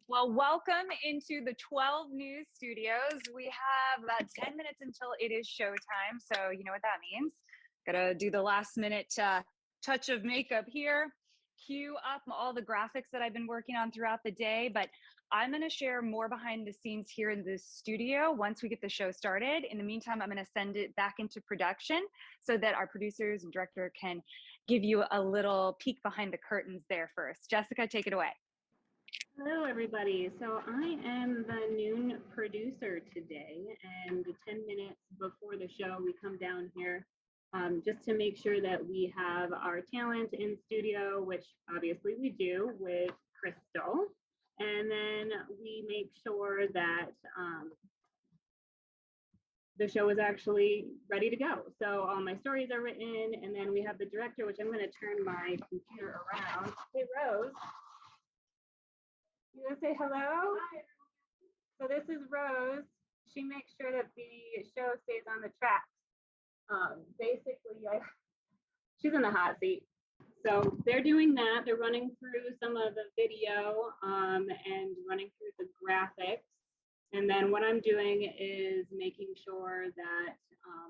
Well, welcome into the 12 News Studios. We have about 10 minutes until it is showtime, so you know what that means. Gotta do the last minute touch of makeup here, cue up all the graphics that I've been working on throughout the day, but I'm gonna share more behind the scenes here in the studio once we get the show started. In the meantime, I'm gonna send it back into production so that our producers and director can give you a little peek behind the curtains there first. Jessica, take it away. Hello, everybody. So I am the noon producer today, and 10 minutes before the show, we come down here just to make sure that we have our talent in studio, which obviously we do with Krystle, and then we make sure that the show is actually ready to go. So all my stories are written, and then we have the director, which I'm going to turn my computer around. Hey, Rose. You want to say hello? Hi. So this is Rose. She makes sure that the show stays on the tracks. Basically, she's in the hot seat. So they're doing that. They're running through some of the video and running through the graphics. And then what I'm doing is making sure that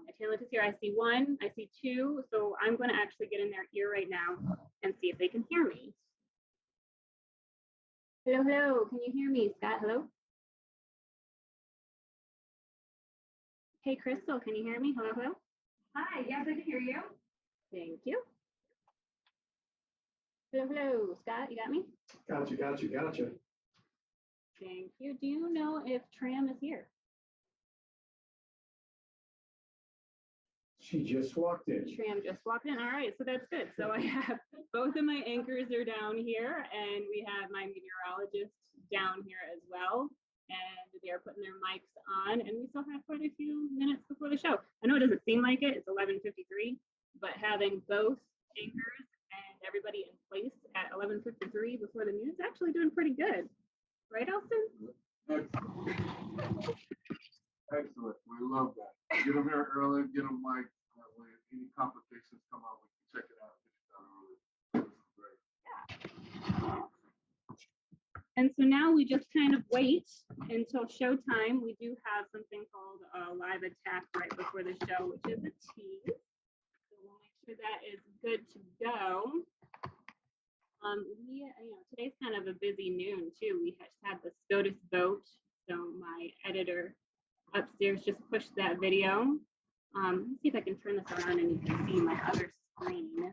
my talent is here. I see one, I see two. So I'm going to actually get in their ear right now and see if they can hear me. Hello, hello. Can you hear me, Scott? Hello? Hey, Krystle, can you hear me? Hello, hello? Hi, yes, I can hear you. Thank you. Hello, hello. Scott, you got me? Gotcha. Thank you. Do you know if Tram is here? She just walked in. Tram just walked in. All right, so that's good. So I have both of my anchors are down here, and we have my meteorologist down here as well. And they're putting their mics on, and we still have quite a few minutes before the show. I know it doesn't seem like it. It's 11:53, but having both anchors and everybody in place at 11:53 before the news is actually doing pretty good. Right, Elson? Excellent. We love that. Get them here early, get them like when any complications come up, we can check it out. Get it done early. This is great. Yeah. And so now we just kind of wait until showtime. We do have something called a live attack right before the show, which is a tease. So we'll make sure that is good to go. Today's kind of a busy noon too. We just had the SCOTUS vote. So my editor upstairs just pushed that video. Let me see if I can turn this around and you can see my other screen.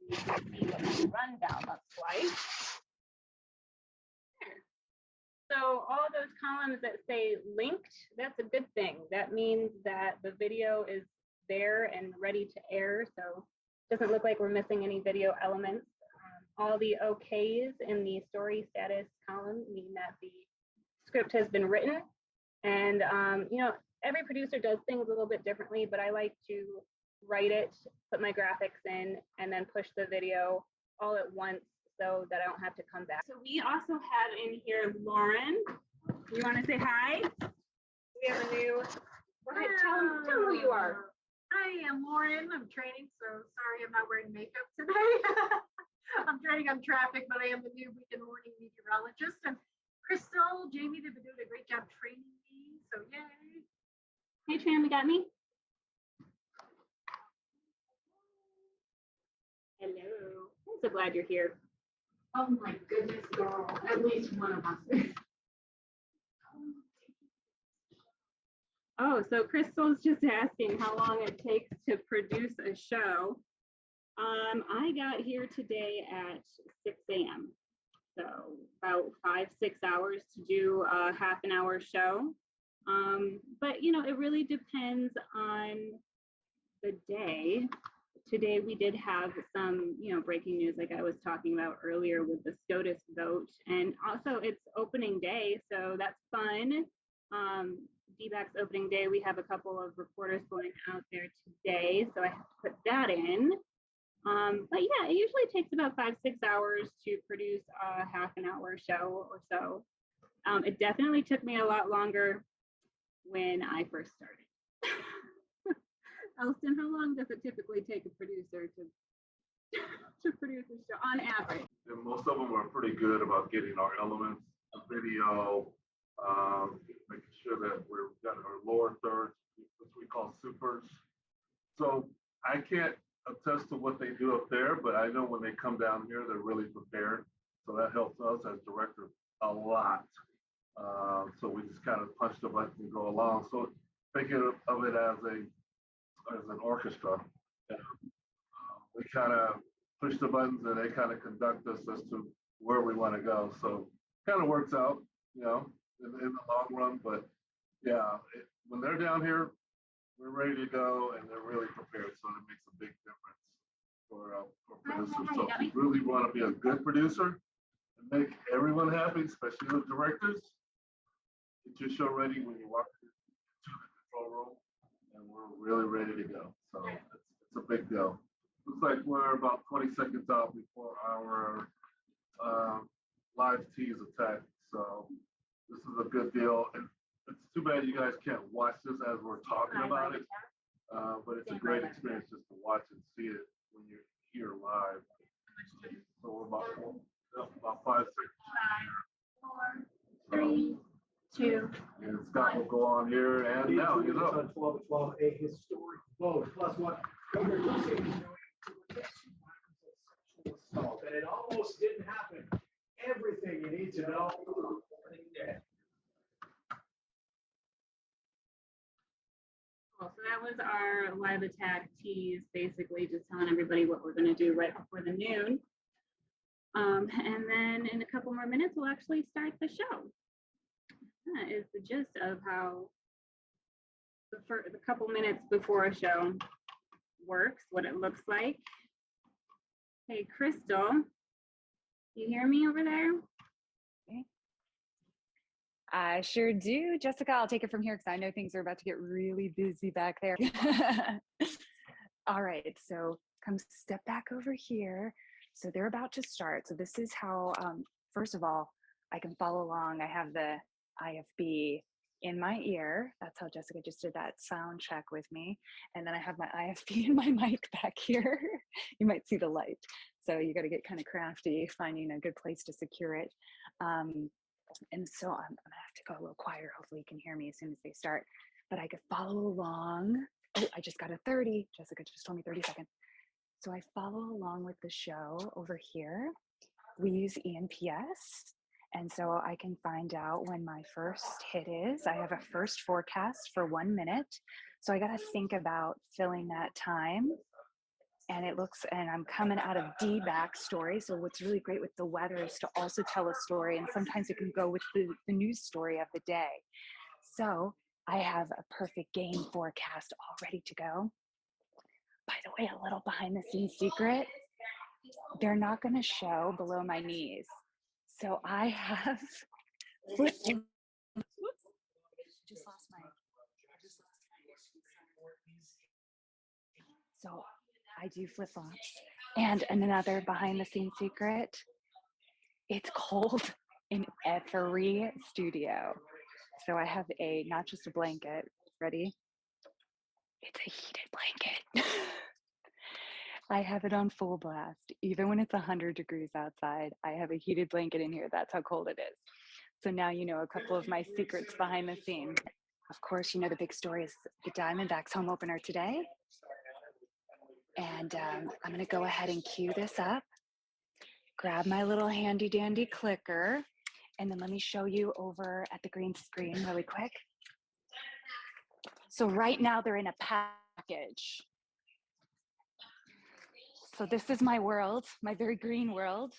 You can see what the rundown looks like. There. So all those columns that say linked, that's a good thing. That means that the video is there and ready to air. So it doesn't look like we're missing any video elements. All the OKs in the story status column mean that the script has been written. And, every producer does things a little bit differently, but I like to write it, put my graphics in, and then push the video all at once so that I don't have to come back. So we also have in here Lauren. You want to say hi? We have a new, tell them who you are. Hi, I'm Lauren. I'm training, so sorry I'm not wearing makeup today. I'm training on traffic, but I am the new weekend morning meteorologist. And Krystle, Jamie, they've been doing a great job training me, so yay. Hey, Tram, you got me? Hello. I'm so glad you're here. Oh my goodness, girl. At least one of us. Oh, so Krystle's just asking how long it takes to produce a show. I got here today at 6 a.m. So about 5-6 hours to do a half an hour show. But it really depends on the day. Today we did have some, breaking news like I was talking about earlier with the SCOTUS vote. And also it's opening day, so that's fun. DBAC's opening day, we have a couple of reporters going out there today, so I have to put that in. But yeah, it usually takes about 5-6 hours to produce a half an hour show or so. It definitely took me a lot longer when I first started. Elston, how long does it typically take a producer to produce a show on average? And most of them are pretty good about getting our elements the video, making sure that we've got our lower thirds, which we call supers. So I can't attest to what they do up there, but I know when they come down here, they're really prepared. So that helps us as directors a lot. So we just kind of punch the button and go along. So think of it as an orchestra. We kind of push the buttons and they kind of conduct us as to where we want to go. So kind of works out, in the long run. But yeah, when they're down here, we're ready to go and they're really prepared. So it makes a big difference for producers. So if you really want to be a good producer and make everyone happy, especially the directors, get your show ready when you walk into the control room, and we're really ready to go. So it's a big deal. Looks like we're about 20 seconds out before our live tease attack. So this is a good deal. And it's too bad you guys can't watch this as we're talking about it. But it's a great experience just to watch and see it when you're here live. So we're about 5 seconds. 5, 4, 3, 2. And Scott will go on here and now he's up. On 12-12, a historic vote. Plus what Governor Krystle is doing to protect survivors of sexual assault. And it almost didn't happen. Everything you need to know. Cool. So that was our live attack tease, basically just telling everybody what we're going to do right before the noon. And then in a couple more minutes, we'll actually start the show. That is the gist of how the couple minutes before a show works, what it looks like. Hey, Krystle, you hear me over there? I sure do. Jessica, I'll take it from here because I know things are about to get really busy back there. All right, so come step back over here. So they're about to start. So this is how, first of all, I can follow along. I have the IFB in my ear. That's how Jessica just did that sound check with me. And then I have my IFB and my mic back here. You might see the light. So you got to get kind of crafty finding a good place to secure it. And so I'm gonna have to go a little quieter. Hopefully you can hear me as soon as they start, but I could follow along. Oh, I just got a 30. Jessica just told me 30 seconds. So I follow along with the show over here. We use ENPS. And so I can find out when my first hit is. I have a first forecast for 1 minute. So I got to think about filling that time. And I'm coming out of D backstory. So what's really great with the weather is to also tell a story. And sometimes it can go with the news story of the day. So I have a perfect game forecast all ready to go. By the way, a little behind the scenes secret, they're not going to show below my knees. So I have just lost my. So I do flip-flops. And another behind the scenes secret, it's cold in every studio. So I have not just a blanket, ready? It's a heated blanket. I have it on full blast. Even when it's 100 degrees outside, I have a heated blanket in here. That's how cold it is. So now you know a couple of my secrets behind the scenes. Of course, the big story is the Diamondbacks home opener today. And I'm going to go ahead and cue this up, grab my little handy dandy clicker, and then let me show you over at the green screen really quick. So right now they're in a package. So this is my world, my very green world.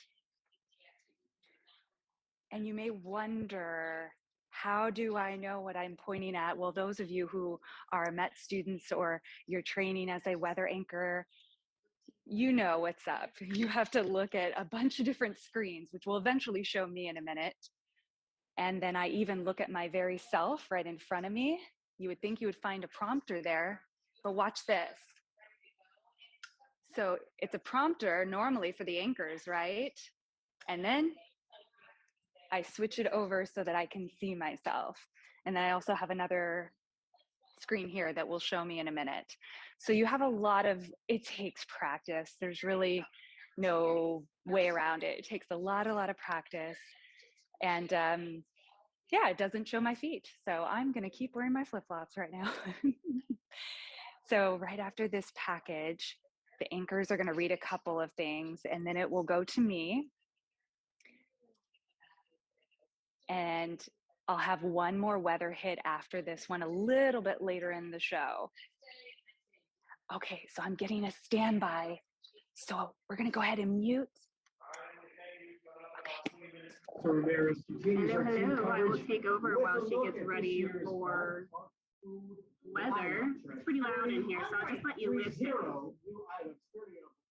And you may wonder, how do I know what I'm pointing at? Well, those of you who are Met students or you're training as a weather anchor, you know what's up. You have to look at a bunch of different screens, which will eventually show me in a minute. And then I even look at my very self right in front of me. You would think you would find a prompter there, but watch this. So it's a prompter normally for the anchors, right? And then I switch it over so that I can see myself. And then I also have another screen here that will show me in a minute. So you have it takes practice. There's really no way around it. It takes a lot of practice. And yeah, it doesn't show my feet. So I'm going to keep wearing my flip-flops right now. So right after this package, the anchors are going to read a couple of things, and then it will go to me. And I'll have one more weather hit after this one a little bit later in the show. Okay, so I'm getting a standby. So we're going to go ahead and mute. So Ramirez continues Hello, our team hello. I will coverage. take over With while a she look gets at ready this year's for food weather. It's pretty loud in here, so I'll just let you listen. 30 new items, 30 of them.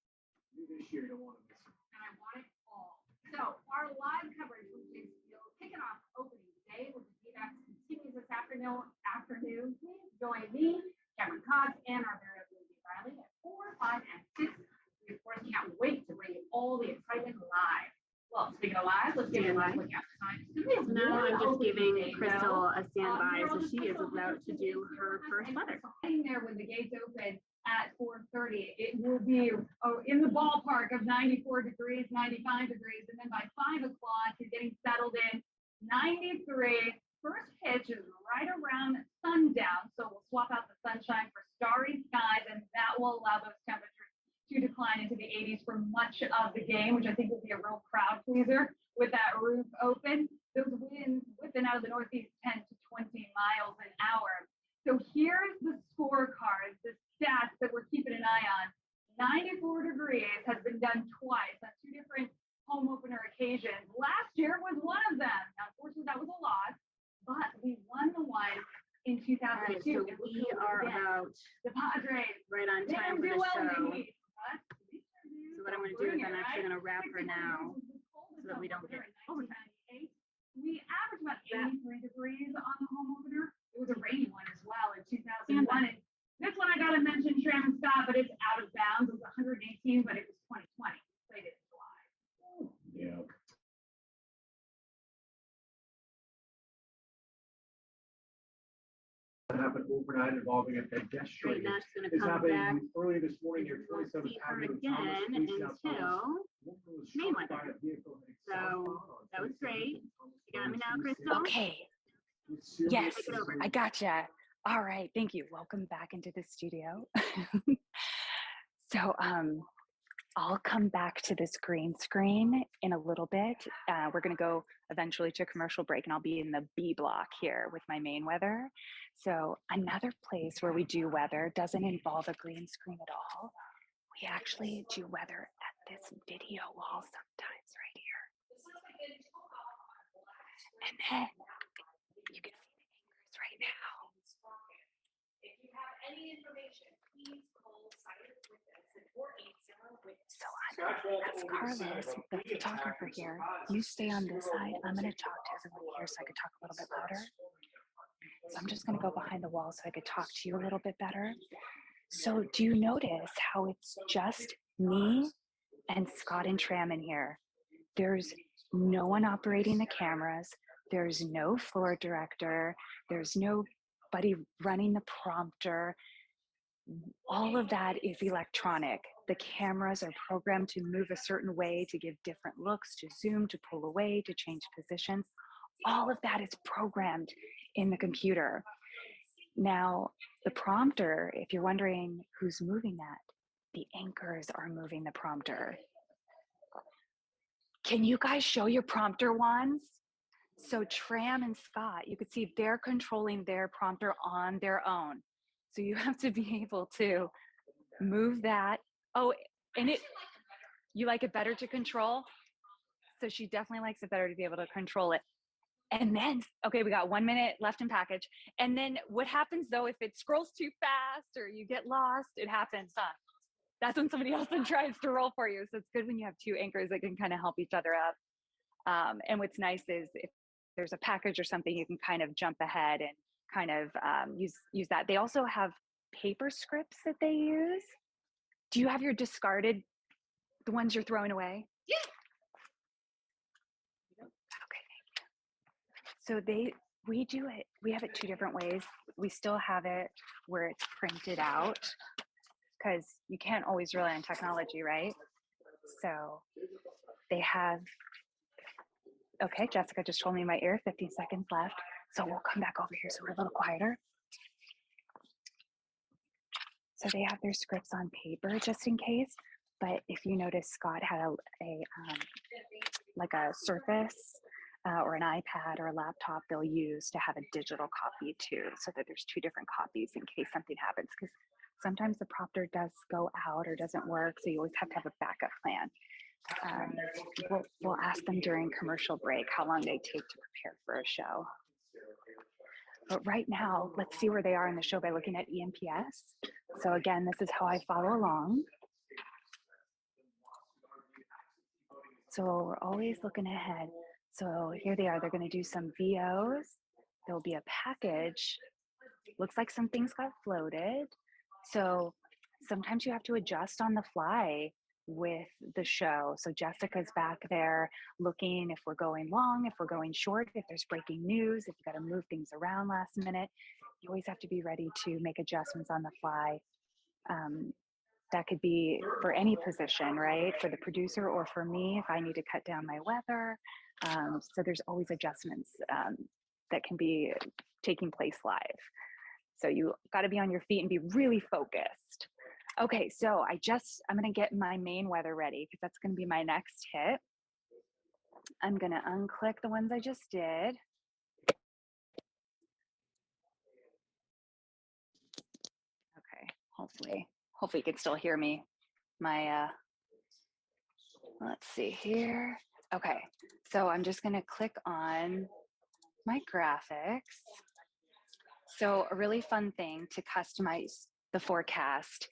New this year, you don't want to miss it. And I want it all. So our live coverage from Chase Field, kicking off opening day with the DVAX continues this afternoon. Please join me, Cameron Cox, and our very own Lindsay Riley at 4, 5, and 6. We, of course, can't wait to bring you all the excitement live. Well, speaking of live, let's get a live look outside. Now I'm just giving Krystle a standby, so she is about to do her first weather. Sitting there when the gates open at 4:30, it will be in the ballpark of 94 degrees, 95 degrees, and then by 5 o'clock, you're getting settled in 93. First pitch is right around sundown, so we'll swap out the sunshine for starry skies, and that will allow those temperatures to decline into the 80s for much of the game, which I think will be a real crowd pleaser with that roof open. Those winds whipping out of the northeast 10 to 20 miles an hour. So here's the scorecard, the stats that we're keeping an eye on. 94 degrees has been done twice on 2 different home opener occasions. Last year was one of them. Now, unfortunately, that was a loss, but we won the one in 2002. All right, so we are about the Padres. right on They time didn't for do the well in the show. heat, but we sure do. So what I'm going to do is I'm actually going to wrap her now so that we don't get overtime. We averaged about 83 degrees on the home opener. It was a rainy one as well in 2001. And this one I got to mention Tram Scott, but it's out of bounds. It was 118, but it was 2020. Played it in July. Yeah. That happened overnight involving a pedestrian. Right now she's going to This come happened back. early this morning near We'll 27th see her Avenue. and again Thomas Street, South until Thomas. Woman was May struck weather. by a vehicle heading So, southbound on that was 27th great. and Thomas You got me now, Street. Krystle? Okay. With serious Yes, Take it over. I gotcha. All right, thank you. Welcome back into the studio. So I'll come back to this green screen in a little bit. We're going to go eventually to a commercial break, and I'll be in the B block here with my main weather. So another place where we do weather doesn't involve a green screen at all. We actually do weather at this video wall sometimes right here. And then you can see the anchors right now. If you have any information, please call Silent Witness at 480. So that's Carlos, the photographer here. You stay on this side. I'm going to talk to everyone here so I could talk a little bit louder. So I'm just going to go behind the wall so I could talk to you a little bit better. So do you notice how it's just me and Scott and Tram in here? There's no one operating the cameras. There's no floor director. There's nobody running the prompter. All of that is electronic. The cameras are programmed to move a certain way, to give different looks, to zoom, to pull away, to change positions. All of that is programmed in the computer. Now, the prompter, if you're wondering who's moving that, the anchors are moving the prompter. Can you guys show your prompter wands? So Tram and Scott, you could see they're controlling their prompter on their own. So you have to be able to move that. Oh, and you like it better to control? So she definitely likes it better to be able to control it. And then, okay, we got 1 minute left in package. And then what happens though, if it scrolls too fast or you get lost, it happens, huh? That's when somebody else then tries to roll for you. So it's good when you have two anchors that can kind of help each other up. And what's nice is if there's a package or something, you can kind of jump ahead and kind of use that. They also have paper scripts that they use. Do you have your discarded, the ones you're throwing away? Yeah. Okay, thank you. So we have it two different ways. We still have it where it's printed out because you can't always rely on technology, right? So they have Okay, Jessica just told me in my ear, 15 seconds left. So we'll come back over here so we're a little quieter. So they have their scripts on paper just in case. But if you notice, Scott had like a Surface or an iPad or a laptop they'll use to have a digital copy too, so that there's two different copies in case something happens. Because sometimes the prompter does go out or doesn't work, so you always have to have a backup plan. We'll ask them during commercial break how long they take to prepare for a show. But right now, let's see where they are in the show by looking at EMPS. So again, this is how I follow along. So we're always looking ahead. So here they are. They're going to do some VOs. There'll be a package. Looks like some things got floated. So sometimes you have to adjust on the fly with the show. So Jessica's back there looking if we're going long, if we're going short, if there's breaking news, if you got to move things around last minute. You always have to be ready to make adjustments on the fly. That could be for any position, right? For the producer or for me, if I need to cut down my weather. So there's always adjustments that can be taking place live. So you got to be on your feet and be really focused. Okay, so I'm gonna get my main weather ready because that's gonna be my next hit. I'm gonna unclick the ones I just did. Okay, hopefully you can still hear me. Let's see here. Okay, so I'm just gonna click on my graphics. So a really fun thing to customize the forecast,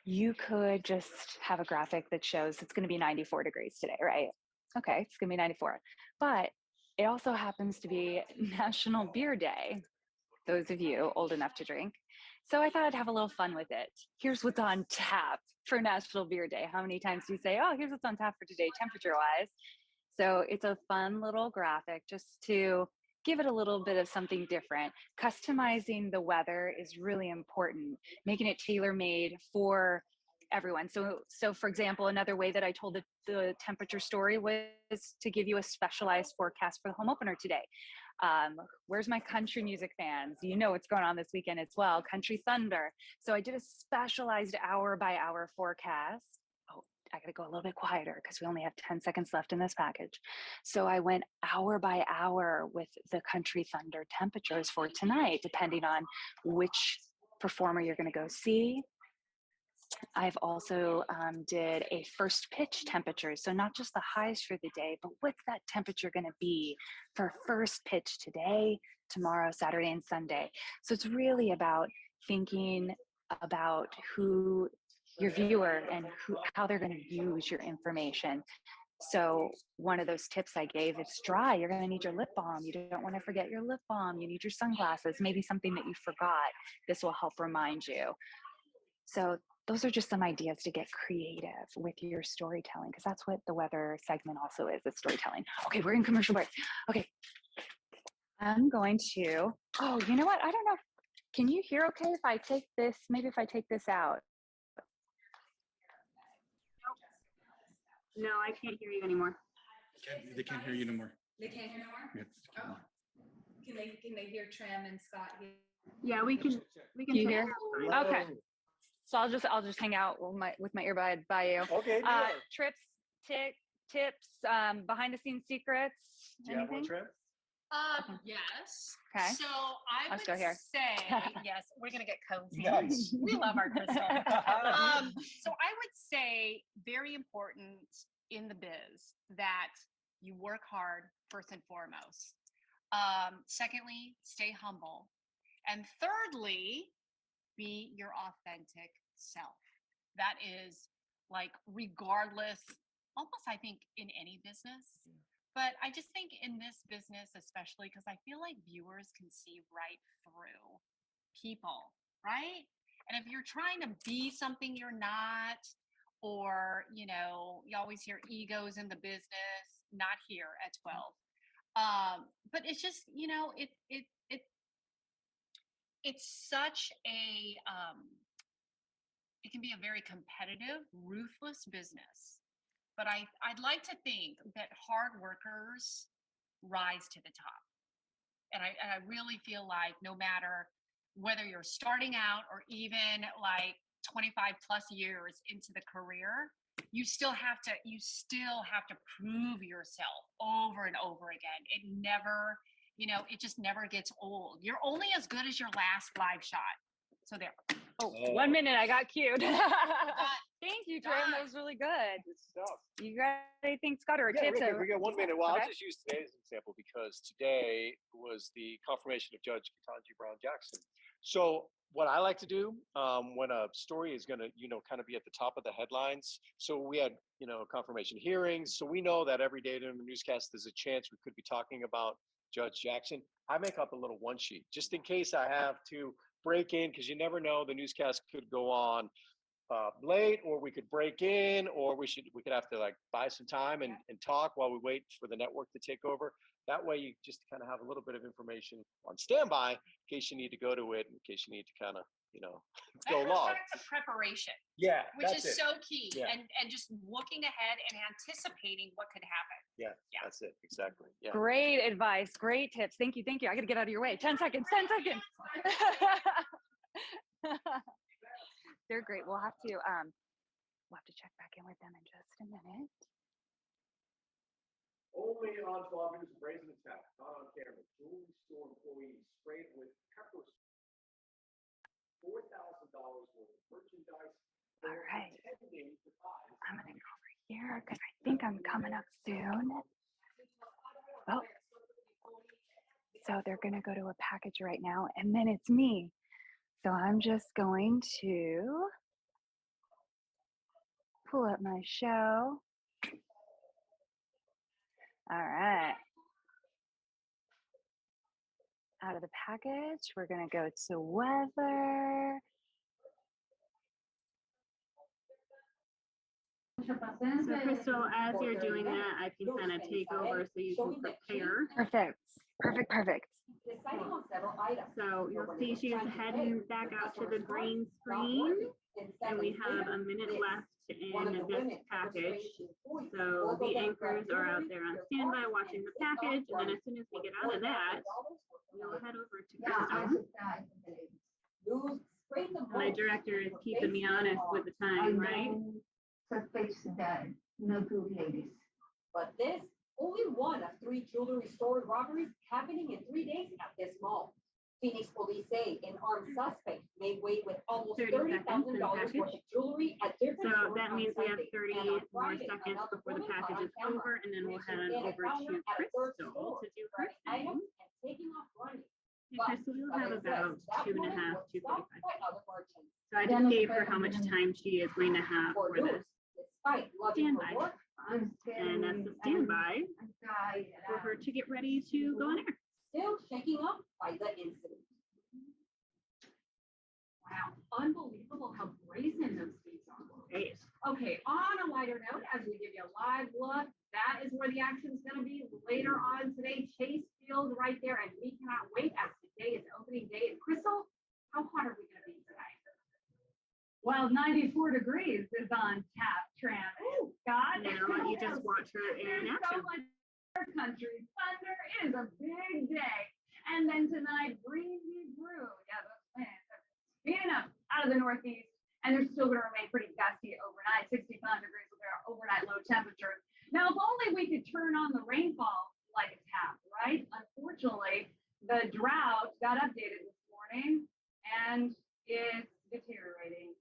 you could just have a graphic that shows it's going to be 94 degrees today, right? Okay, it's going to be 94. But it also happens to be National Beer Day, those of you old enough to drink. So I thought I'd have a little fun with it. Here's what's on tap for National Beer Day. How many times do you say, oh, here's what's on tap for today, temperature-wise? So it's a fun little graphic just to give it a little bit of something different. Customizing the weather is really important, making it tailor-made for everyone. So for example, another way that I told the temperature story was to give you a specialized forecast for the home opener today. Where's my country music fans? You know what's going on this weekend as well, Country Thunder. So I did a specialized hour by hour forecast. I gotta go a little bit quieter because we only have 10 seconds left in this package. So I went hour by hour with the Country Thunder temperatures for tonight, depending on which performer you're gonna go see. I've also did a first pitch temperature. So not just the highs for the day, but what's that temperature gonna be for first pitch today, tomorrow, Saturday, and Sunday. So it's really about thinking about who your viewer and how they're going to use your information. So one of those tips I gave, it's dry. You're going to need your lip balm. You don't want to forget your lip balm. You need your sunglasses, maybe something that you forgot. This will help remind you. So those are just some ideas to get creative with your storytelling, because that's what the weather segment also is storytelling. Okay, we're in commercial break. Okay, I'm going to, oh, you know what? I don't know. Can you hear okay if I take this, maybe if I take this out? No, I can't hear you anymore. They can't hear you no more. They can't hear no more? Yes. Oh. Can they hear Tram and Scott here? Yeah, we can Can you check hear? it out. Okay. So I'll just hang out with my earbud by you. Okay. Trips, tips, behind the scenes secrets. Anything? Trip? Yes. Okay. So I Let's would go here. say, yes, we're gonna get cozy. Nice. We love our Krystle. So I would say very important in the biz that you work hard first and foremost. Secondly, stay humble. And thirdly, be your authentic self. That is like regardless, almost I think in any business. But I just think in this business, especially because I feel like viewers can see right through people, right? And if you're trying to be something you're not, or, you always hear egos in the business, not here at 12. But it's just, it's such a, it can be a very competitive, ruthless business. but I'd like to think that hard workers rise to the top. And I really feel like no matter whether you're starting out or even like 25 plus years into the career, you still have to prove yourself over and over again. It never, it just never gets old. You're only as good as your last live shot. So there. Oh, 1 minute, I got cued. Done. Thank you, Trim. That was really good. Good stuff. You got anything, Scott, or Yeah, tips? real quick, we got 1 minute. Well, Okay. I'll just use today as an example because today was the confirmation of Judge Ketanji Brown Jackson. So what I like to do when a story is going to, kind of be at the top of the headlines. So we had, confirmation hearings. So we know that every day during the newscast, there's a chance we could be talking about Judge Jackson. I make up a little one sheet just in case I have to break in, because you never know, the newscast could go on late, or we could break in, or we could have to like buy some time and talk while we wait for the network to take over. That way you just kind of have a little bit of information on standby in case you need to go to it, in case you need to kind of, go That long. goes back to preparation, Yeah, which that's is it. so key, Yeah. and just looking ahead and anticipating what could happen. Yeah, Yeah. that's it. Exactly. Yeah. Great advice. Great tips. Thank you. Thank you. I got to get out of your way. 10 seconds. 10 seconds. They're great. We'll have to check back in with them in just a minute. Only on 12 News, brazen attack, not on camera. Jewelry store employees sprayed with pepper spray. $4,000 worth of merchandise. All right. Intending to buy. I'm going to go over here because I think I'm coming up soon. Oh. So they're going to go to a package right now, and then it's me. So I'm just going to pull up my show. All right. Out of the package, we're going to go to weather. So Krystle, as you're doing that, I can kind of take over so you can prepare. Perfect. Perfect. Perfect. So you'll see she's heading back out to the green screen, and we have a minute left in this package. So the anchors are out there on standby watching the package, and then as soon as we get out of that, we'll head over to Krystle. My director is keeping me honest with the time, right? No good ladies. But this, only one of 3 jewelry store robberies happening in 3 days at this mall. Phoenix police say an armed suspect made way with almost $30,000 worth of jewelry at different So stores that on means we have Sunday. 30 And on more Friday, seconds another before the woman package caught is on camera over, and then we'll head on mixing over to organic at a third Krystle store, to do her grabbing thing. items and taking off running. Hey, Krystle, you'll have about 2.5, 2:45. By other merchants. So I just gave her how much time she is going to have for this Despite loving her standby. work, And that's the standby for her to get ready to go on air. still shaking up by the incident. Wow, unbelievable how brazen those feet are. Great. Okay, on a lighter note, as we give you a live look, that is where the action's going to be later on today. Chase Field right there, and we cannot wait as today is opening day. And Krystle, how hot are we going to be today? Well, 94 degrees is on tap, Tram. God. Now you just watch her in There's action. so much country thunder. It is a big day. And then tonight, breezy brew. Yeah, those winds are speeding up out of the northeast, and they're still going to remain pretty gusty overnight. 65 degrees will be our overnight low temperature. Now, if only we could turn on the rainfall like a tap, right? Unfortunately, the drought got updated this morning, and it's deteriorating,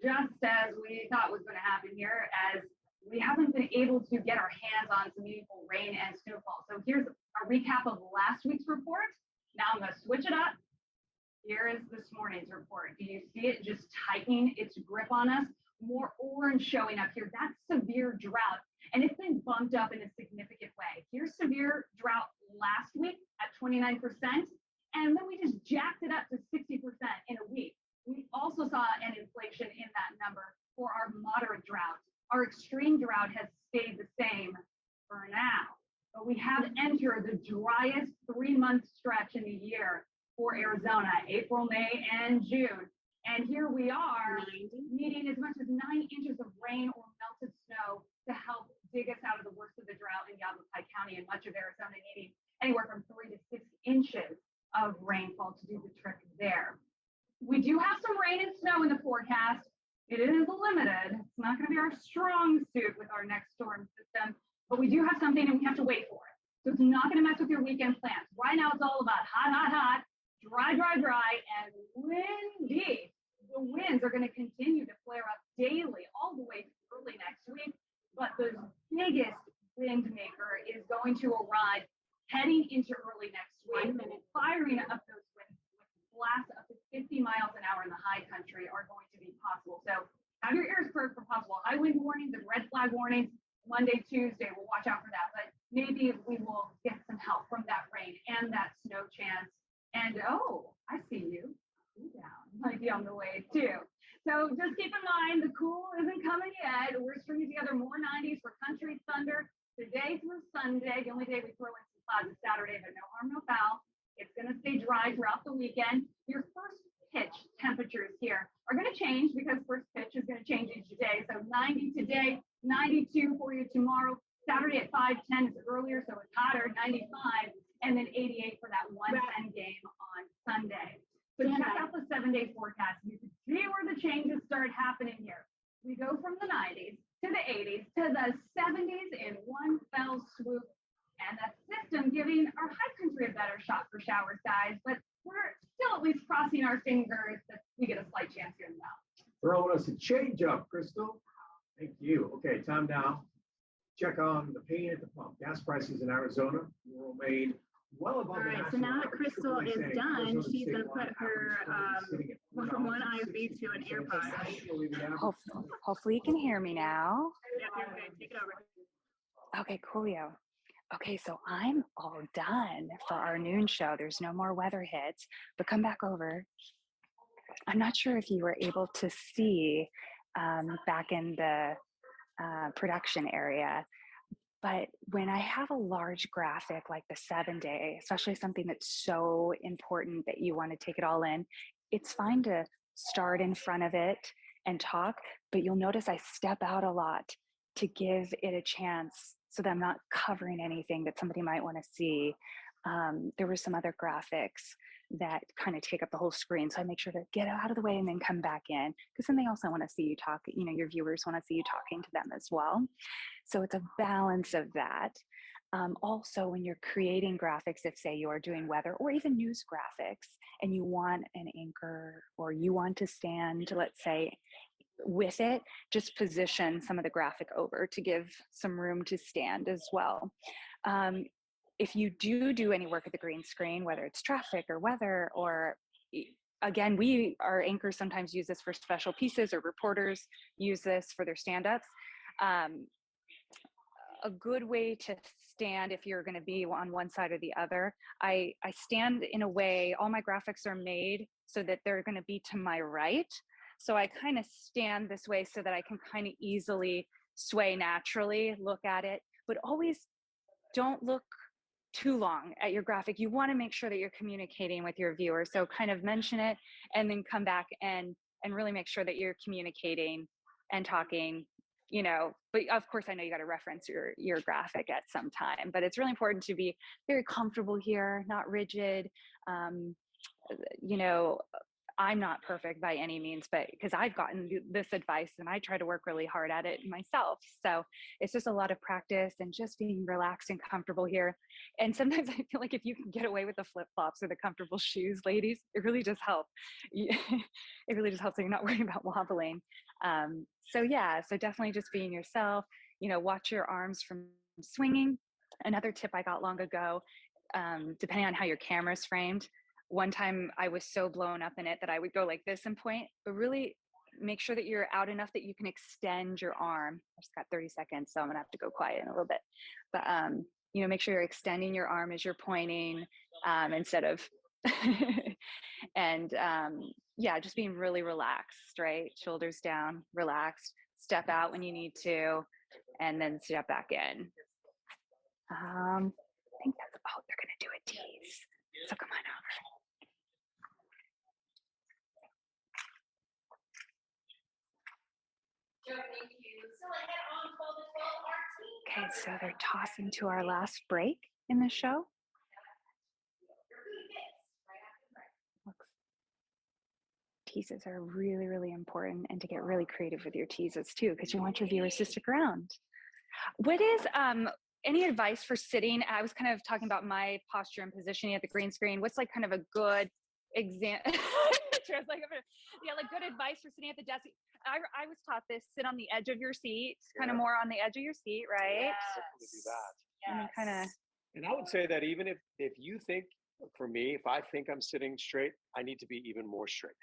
just as we thought was going to happen here, as we haven't been able to get our hands on some meaningful rain and snowfall. So here's a recap of last week's report. Now I'm going to switch it up. Here is this morning's report. Do you see it just tightening its grip on us? More orange showing up here. That's severe drought. And it's been bumped up in a significant way. Here's severe drought last week at 29%. And then we just jacked it up to 60% in a week. We also saw an inflation in that number for our moderate drought. Our extreme drought has stayed the same for now. But we have entered the driest 3-month stretch in the year for Arizona, April, May, and June. And here we are needing as much as 9 inches of rain or melted snow to help dig us out of the worst of the drought in Yavapai County and much of Arizona, needing anywhere from 3 to 6 inches of rainfall to do the trick there. We do have some rain and snow in the forecast. It is limited. It's not going to be our strong suit with our next storm system, but we do have something and we have to wait for it. So it's not going to mess with your weekend plans. Right now, it's all about hot, hot, hot, dry, dry, dry, and windy. The winds are going to continue to flare up daily all the way through early next week. But the biggest wind maker is going to arrive heading into early next week, firing up those winds with blasts up to 50 miles an hour in the high country are going to be possible. So have your ears perked for possible high wind warnings and red flag warnings. Monday, Tuesday, we'll watch out for that. But maybe we will get some help from that rain and that snow chance. And oh, I see you. Cool down might be on the way too. So just keep in mind the cool isn't coming yet. We're stringing together more 90s for country thunder today through Sunday. The only day we throw in some clouds is Saturday, but no harm, no foul. It's going to stay dry throughout the weekend. Your first pitch temperatures here are going to change because first pitch is going to change each day. So 90 today, 92 for you tomorrow. Saturday at 5:10 is earlier, so it's hotter, 95, and then 88 for that 110 game on Sunday. So check out the 7-day forecast. You can see where the changes start happening here. We go from the 90s to the 80s to the 70s in one fell swoop. And that system giving our high country a better shot for showers, guys. But we're still at least crossing our fingers that we get a slight chance here in the valley. Throwing us a change up, Krystle. Thank you. Okay, time now. Check on the pain at the pump. Gas prices in Arizona will remain well above. All right, so now that Krystle is done, she's going to put her from one IV to an AirPod. Hopefully you can hear me now. Yeah, you're good. Take it over. Okay, coolio. Okay, so I'm all done for our noon show. There's no more weather hits, but come back over. I'm not sure if you were able to see back in the production area, but when I have a large graphic like the 7-day, especially something that's so important that you want to take it all in, it's fine to start in front of it and talk, but you'll notice I step out a lot to give it a chance so that I'm not covering anything that somebody might want to see. There were some other graphics that kind of take up the whole screen. So I make sure to get out of the way and then come back in, because then they also want to see you talk, you know, your viewers want to see you talking to them as well. So it's a balance of that. Also, when you're creating graphics, if say you are doing weather or even news graphics and you want an anchor or you want to stand, let's say, with it, just position some of the graphic over to give some room to stand as well. If you do any work at the green screen, whether it's traffic or weather, or again, our anchors sometimes use this for special pieces, or reporters use this for their stand-ups. A good way to stand, if you're going to be on one side or the other, I stand in a way, all my graphics are made so that they're going to be to my right. So I kind of stand this way so that I can kind of easily sway naturally, look at it, but always don't look too long at your graphic. You want to make sure that you're communicating with your viewers. So kind of mention it and then come back and really make sure that you're communicating and talking, you know, but of course I know you got to reference your graphic at some time, but it's really important to be very comfortable here, not rigid. You know, I'm not perfect by any means, but because I've gotten this advice and I try to work really hard at it myself. So it's just a lot of practice and just being relaxed and comfortable here. And sometimes I feel like if you can get away with the flip-flops or the comfortable shoes, ladies, it really does help. It really does help so you're not worried about wobbling. So yeah, so definitely just being yourself, you know, watch your arms from swinging. Another tip I got long ago, depending on how your camera's framed, one time I was so blown up in it that I would go like this and point, but really make sure that you're out enough that you can extend your arm. I just got 30 seconds, so I'm gonna have to go quiet in a little bit. But you know, make sure you're extending your arm as you're pointing instead of, and yeah, just being really relaxed, right? Shoulders down, relaxed, step out when you need to, and then step back in. I think that's, oh, they're gonna do a tease. So come on over. Thank you. So I had on 12 to 12 our team better toss into our last break in the show. Teases are really, really important, and to get really creative with your teases too, because you want your viewers to stick around. What is any advice for sitting? I was kind of talking about my posture and positioning at the green screen. What's like kind of a good example? Like good advice for sitting at the desk. I was taught this: sit on the edge of your seat, kind of more on the edge of your seat, right? Certainly do that. And kind of. And I would say that even if you think, for me, if I think I'm sitting straight, I need to be even more straight.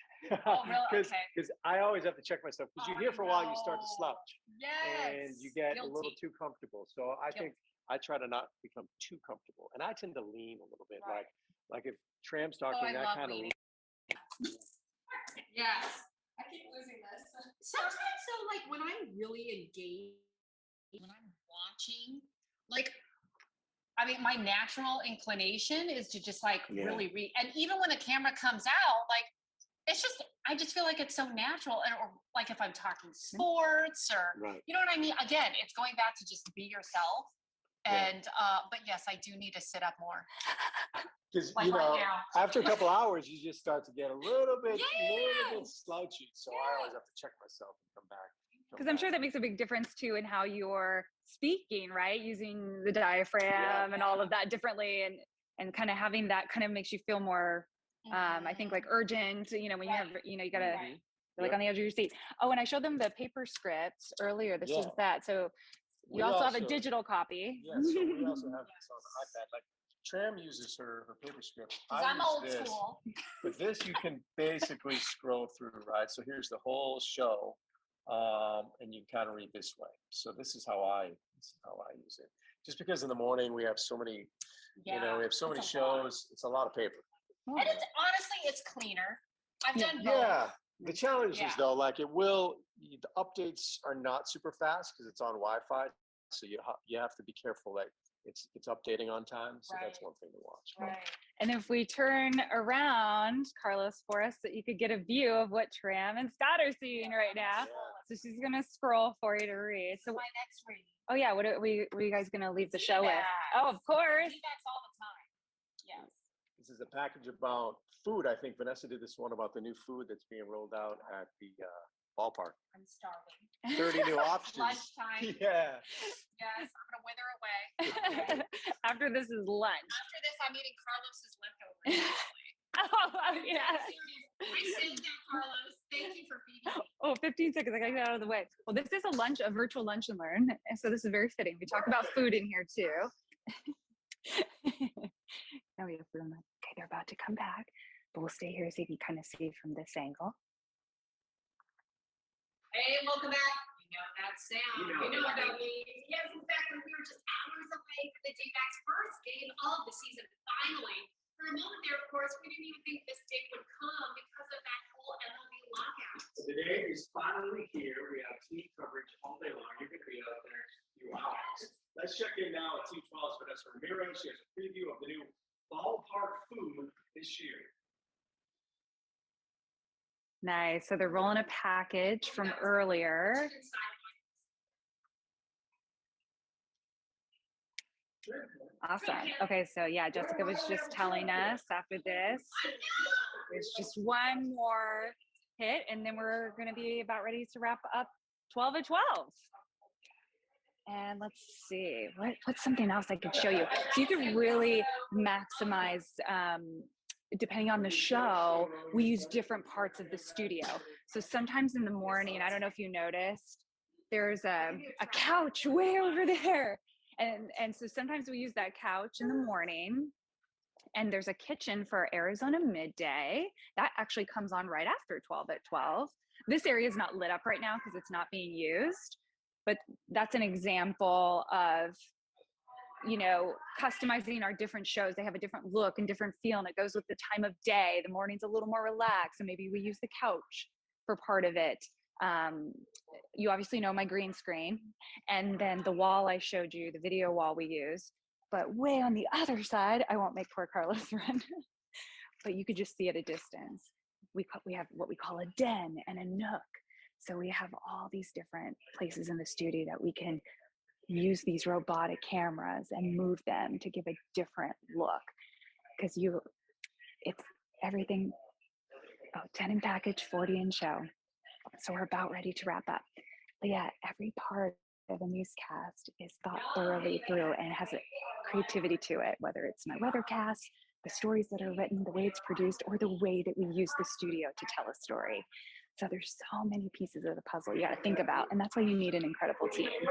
Oh, really? Okay. Because I always have to check myself. Because you hear for a while, you start to slouch. Yes. And you get a little Guilty. too comfortable. So I think I try to not become too comfortable. And I tend to lean a little bit. Right. Like if Tram's Oh, talking, I that love kind of leaning. Yes. I keep losing this. Sometimes though, like when I'm really engaged, when I'm watching, like, I mean, my natural inclination is to just like really read. And even when the camera comes out, like, it's just, I just feel like it's so natural. And, or like if I'm talking sports or, you know what I mean? Again, it's going back to just be yourself. And, but yes, I do need to sit up more. Because, Like right now. after a couple hours, you just start to get a little bit slouchy. So I always have to check myself and come back. Because I'm sure that makes a big difference too in how you're speaking, right? Using the diaphragm and all of that differently, and kind of having that kind of makes you feel more, I think, like urgent. You know, when you have, you know, you gotta like on the edge of your seat. Oh, and I showed them the paper scripts earlier. This is that. So you also have a digital copy. Yeah. So we also have this on the iPad. Like Tram uses her paper script. I'm old school. But this you can basically scroll through, right? So here's the whole show. And you kind of read this way. So this is how I use it. Just because in the morning we have so many, we have so many shows. It's a lot of paper. And it's honestly, it's cleaner. I've done both. Yeah. The challenge is though, like the updates are not super fast because it's on Wi-Fi. So you have to be careful that it's updating on time. So that's one thing to watch. Right. And if we turn around, Carlos, for us, that you could get a view of what Tram and Scott are seeing right now. So she's gonna scroll for you to read. So my next reading. Oh yeah, what are you guys gonna leave the show with? Oh, of course. Feedback's all the time. Yes. This is a package about food. I think Vanessa did this one about the new food that's being rolled out at the ballpark. I'm starving. 30 new options. Lunchtime. Yeah. Yes, I'm gonna wither away. After this is lunch. After this, I'm eating Carlos's leftovers. Oh yeah. I saved that, Carlos. Thank you for feeding me. Oh, 15 seconds. I gotta get out of the way. Well, this is a virtual lunch and learn. And so this is very fitting. We talk about food in here too. Now we have food on the, okay, they're about to come back, but we'll stay here so you can kind of see from this angle. Hey, welcome back. You know that sound. You know what that means. Yes, exactly. We were just hours away from the D-backs' first game of the season, finally. For a moment there, of course, we didn't even think this day would come because of that whole MLB lockout. The day is finally here. We have team coverage all day long. You're going to be out there in a few hours. Let's check in now at Team 12's Vanessa Ramirez. She has a preview of the new ballpark food this year. Nice. So they're rolling a package from earlier. Awesome. Okay, so yeah, Jessica was just telling us after this, there's just one more hit, and then we're going to be about ready to wrap up 12 at 12. And let's see, what's something else I could show you? So you can really maximize, depending on the show, we use different parts of the studio. So sometimes in the morning, I don't know if you noticed, there's a couch way over there. And so sometimes we use that couch in the morning, and there's a kitchen for Arizona midday that actually comes on right after 12 at 12. This area is not lit up right now because it's not being used, but that's an example of, customizing our different shows. They have a different look and different feel, and it goes with the time of day. The morning's a little more relaxed, and maybe we use the couch for part of it. You obviously know my green screen, and then the wall I showed you, the video wall we use, but way on the other side, I won't make poor Carlos run, but you could just see at a distance. We have what we call a den and a nook. So we have all these different places in the studio that we can use these robotic cameras and move them to give a different look, because it's everything. 10 in package, 40 in show. So we're about ready to wrap up. But yeah, every part of a newscast is thought thoroughly through and has a creativity to it, whether it's my weathercast, the stories that are written, the way it's produced, or the way that we use the studio to tell a story. So there's so many pieces of the puzzle you got to think about, and that's why you need an incredible team. Okay,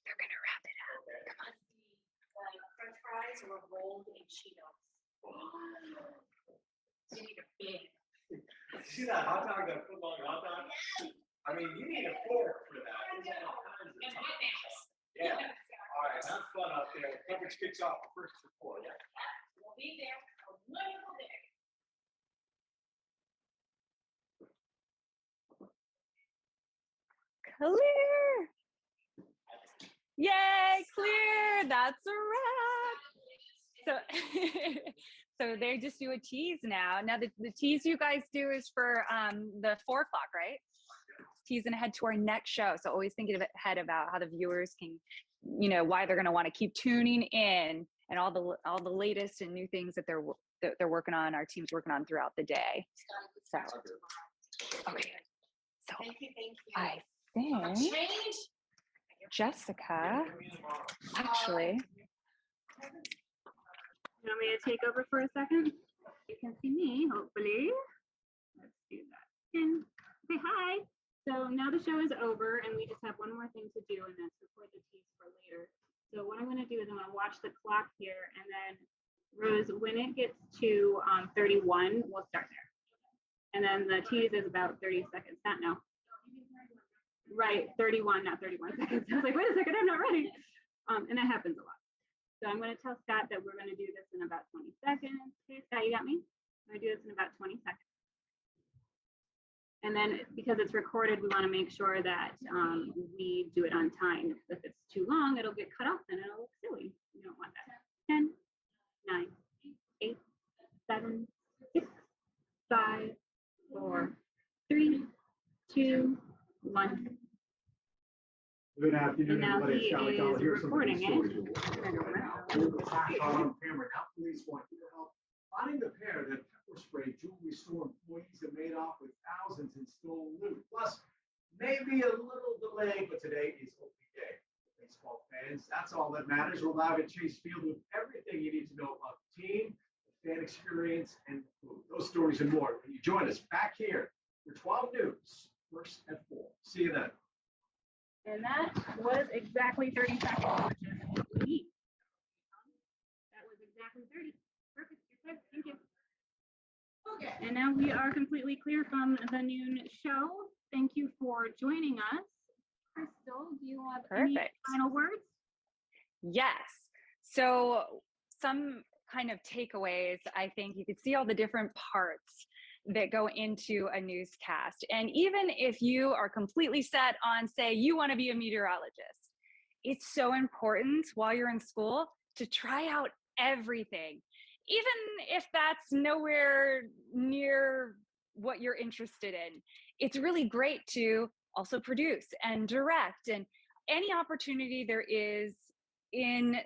they're gonna wrap it up. Come on. French fries were rolled in Cheetos. You need a big. See that hot dog, that foot long hot dog? I mean, you need a fork for that. There's all kinds of And stuff. hot nails. Yeah. All right, have fun out there. Coverage kicks off the first report. We'll be there. A wonderful day. Clear. Yay, clear. That's a wrap. So, so they just do a tease now. Now the tease you guys do is for the 4 o'clock, right? Teasing ahead to our next show. So always thinking ahead about how the viewers can, why they're going to want to keep tuning in, and all the latest and new things that they're working on. Our team's working on throughout the day. So, okay. So Thank you. I think Change. Jessica, actually. You want me to take over for a second? You can see me, hopefully. Let's do that. And say hi. So now the show is over, and we just have one more thing to do, and that's record the tease for later. So what I'm going to do is I'm going to watch the clock here, and then Rose, when it gets to 31, we'll start there. And then the tease is about 30 seconds. Not now. Right, 31, not 31 seconds. I was like, wait a second, I'm not ready. And that happens a lot. So I'm going to tell Scott that we're going to do this in about 20 seconds. Okay, Scott, you got me? I'm going to do this in about 20 seconds. And then because it's recorded, we want to make sure that we do it on time. If it's too long, it'll get cut off and it'll look silly. We don't want that. 10, 9, 8, 7, 6, 5, 4, 3, 2, 1. Good afternoon, And now everybody. he It's Charlie Dollar is here. Some of the recording stories it. you'll on camera. Now police want you to help finding the pair that pepper sprayed jewelry store employees and made off with thousands in stolen loot. Plus, maybe a little delay, but today is opening day. Baseball fans, that's all that matters. We're live at Chase Field with everything you need to know about the team, the fan experience, and the food. Those stories and more. When you join us back here for 12 News, first at 4. See you then. And that was exactly 30 seconds, which is what we need. That was exactly 30. Perfect. You're good. Thank you. Okay. And now we are completely clear from the noon show. Thank you for joining us. Krystle, do you have any final words? Yes. So some kind of takeaways. I think you could see all the different parts that go into a newscast. And even if you are completely set on, say, you want to be a meteorologist, it's so important while you're in school to try out everything, even if that's nowhere near what you're interested in. It's really great to also produce and direct, and any opportunity there is in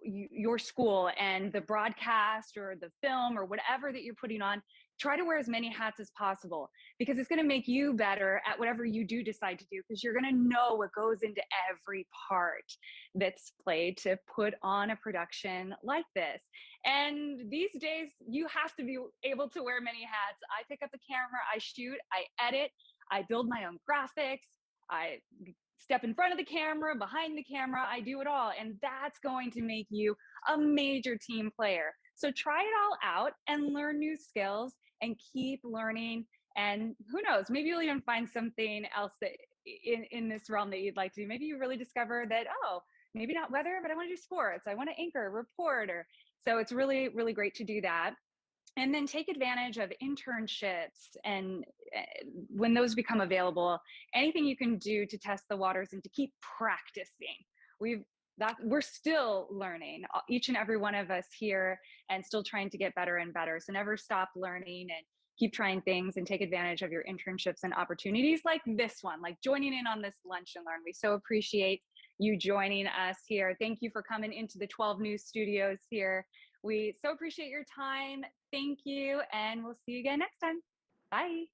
your school and the broadcast or the film or whatever that you're putting on, try to wear as many hats as possible, because it's going to make you better at whatever you do decide to do, because you're going to know what goes into every part that's played to put on a production like this. And these days you have to be able to wear many hats. I pick up the camera, I shoot, I edit, I build my own graphics, I step in front of the camera, behind the camera, I do it all. And that's going to make you a major team player. So try it all out and learn new skills and keep learning. And who knows, maybe you'll even find something else that in this realm that you'd like to do. Maybe you really discover that, oh, maybe not weather, but I want to do sports. I want to anchor, report. So it's really, really great to do that. And then take advantage of internships, and when those become available, anything you can do to test the waters and to keep practicing. We're still learning, each and every one of us here, and still trying to get better and better. So never stop learning, and keep trying things and take advantage of your internships and opportunities like this one, like joining in on this Lunch and Learn. We so appreciate you joining us here. Thank you for coming into the 12 News Studios here. We so appreciate your time. Thank you, and we'll see you again next time. Bye.